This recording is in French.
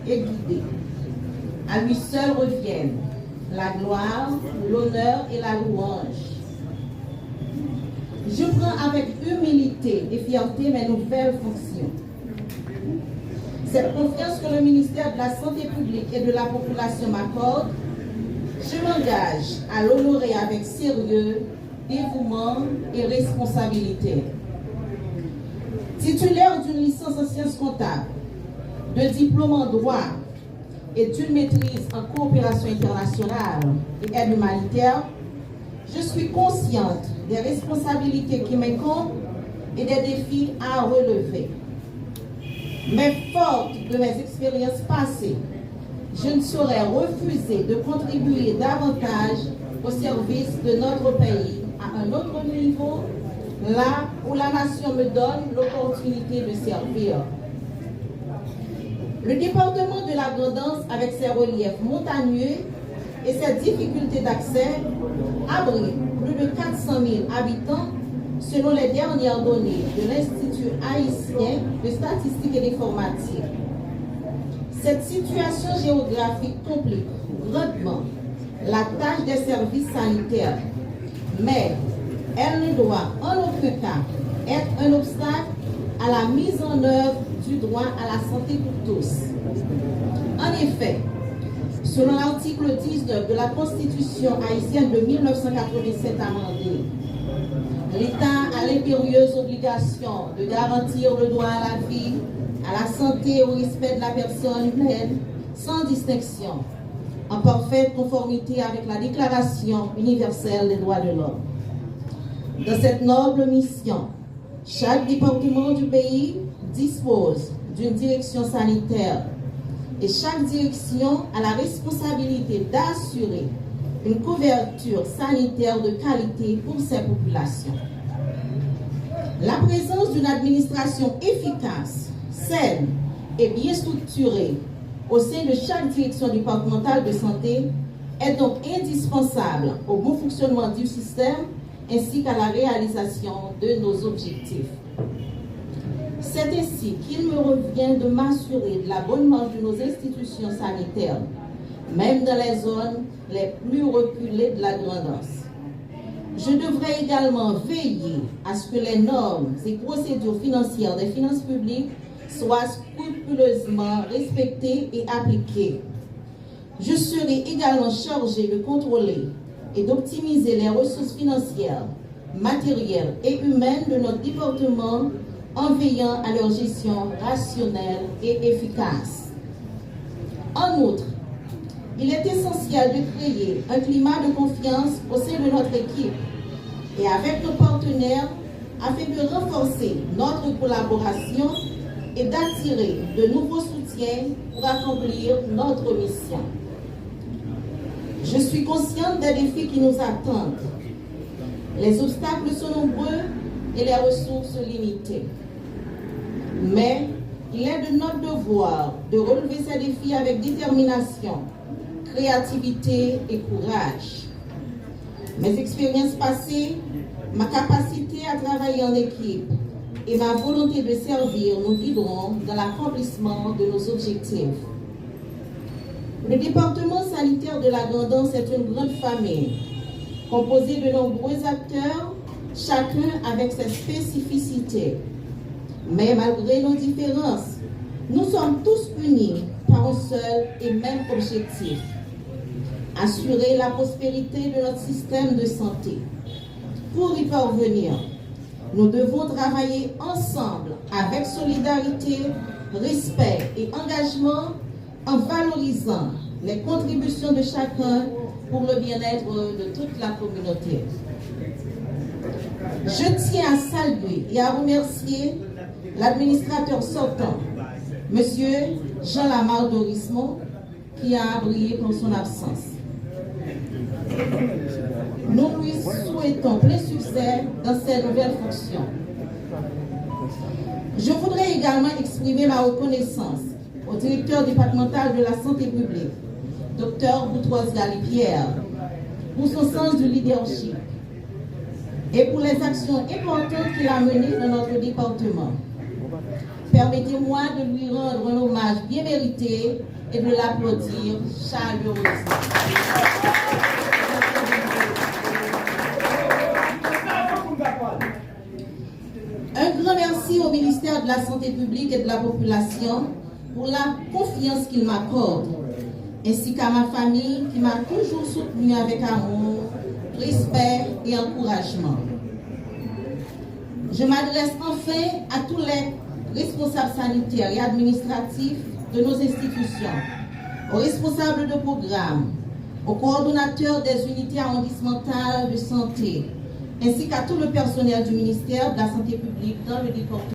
et guidé. À lui seul reviennent la gloire, l'honneur et la louange. Je prends avec humilité et fierté mes nouvelles fonctions. Cette confiance que le ministère de la Santé publique et de la population m'accorde, je m'engage à l'honorer avec sérieux, dévouement et responsabilité. Titulaire d'une licence en sciences comptables, de diplôme en droit et d'une maîtrise en coopération internationale et aide humanitaire, je suis consciente des responsabilités qui m'incombent et des défis à relever. Mais forte de mes expériences passées, je ne saurais refuser de contribuer davantage au service de notre pays à un autre niveau, là où la nation me donne l'opportunité de servir. Le département de la Grand'Anse, avec ses reliefs montagneux et ses difficultés d'accès, abrite plus de 400 000 habitants selon les dernières données de l'Institut haïtien de statistique et d'informatique. Cette situation géographique complique grandement la tâche des services sanitaires, mais elle ne doit en aucun cas être un obstacle à la mise en œuvre du droit à la santé pour tous. En effet, selon l'article 19 de la Constitution haïtienne de 1987 amendée, l'État a l'impérieuse obligation de garantir le droit à la vie, à la santé et au respect de la personne humaine, sans distinction, en parfaite conformité avec la Déclaration universelle des droits de l'homme. Dans cette noble mission, chaque département du pays dispose d'une direction sanitaire et chaque direction a la responsabilité d'assurer une couverture sanitaire de qualité pour ses populations. La présence d'une administration efficace, saine et bien structurée au sein de chaque direction départementale de santé est donc indispensable au bon fonctionnement du système ainsi qu'à la réalisation de nos objectifs. C'est ainsi qu'il me revient de m'assurer de la bonne marche de nos institutions sanitaires, même dans les zones les plus reculées de la Grand'Anse. Je devrais également veiller à ce que les normes et procédures financières des finances publiques soient scrupuleusement respectées et appliquées. Je serai également chargée de contrôler et d'optimiser les ressources financières, matérielles et humaines de notre département en veillant à leur gestion rationnelle et efficace. En outre, il est essentiel de créer un climat de confiance au sein de notre équipe et avec nos partenaires afin de renforcer notre collaboration et d'attirer de nouveaux soutiens pour accomplir notre mission. Je suis consciente des défis qui nous attendent. Les obstacles sont nombreux et les ressources limitées. Mais il est de notre devoir de relever ces défis avec détermination, créativité et courage. Mes expériences passées, ma capacité à travailler en équipe et ma volonté de servir nous guideront dans l'accomplissement de nos objectifs. Le département sanitaire de la Grand'Anse est une grande famille, composée de nombreux acteurs, chacun avec ses spécificités. Mais malgré nos différences, nous sommes tous unis par un seul et même objectif: assurer la prospérité de notre système de santé. Pour y parvenir, nous devons travailler ensemble avec solidarité, respect et engagement en valorisant les contributions de chacun pour le bien-être de toute la communauté. Je tiens à saluer et à remercier l'administrateur sortant, M. Jean-Lamar Dorismont, qui a brillé pour son absence. Nous lui souhaitons plein succès dans ses nouvelles fonctions. Je voudrais également exprimer ma reconnaissance au directeur départemental de la santé publique, Dr Boutros Ghali-Pierre, pour son sens du leadership et pour les actions importantes qu'il a menées dans notre département. Permettez-moi de lui rendre un hommage bien mérité et de l'applaudir chaleureusement. Un grand merci au ministère de la Santé publique et de la Population pour la confiance qu'il m'accorde, ainsi qu'à ma famille qui m'a toujours soutenu avec amour, respect et encouragement. Je m'adresse enfin à tous les responsables sanitaires et administratifs de nos institutions, aux responsables de programmes, aux coordonnateurs des unités arrondissementales de santé, ainsi qu'à tout le personnel du ministère de la Santé publique dans le département.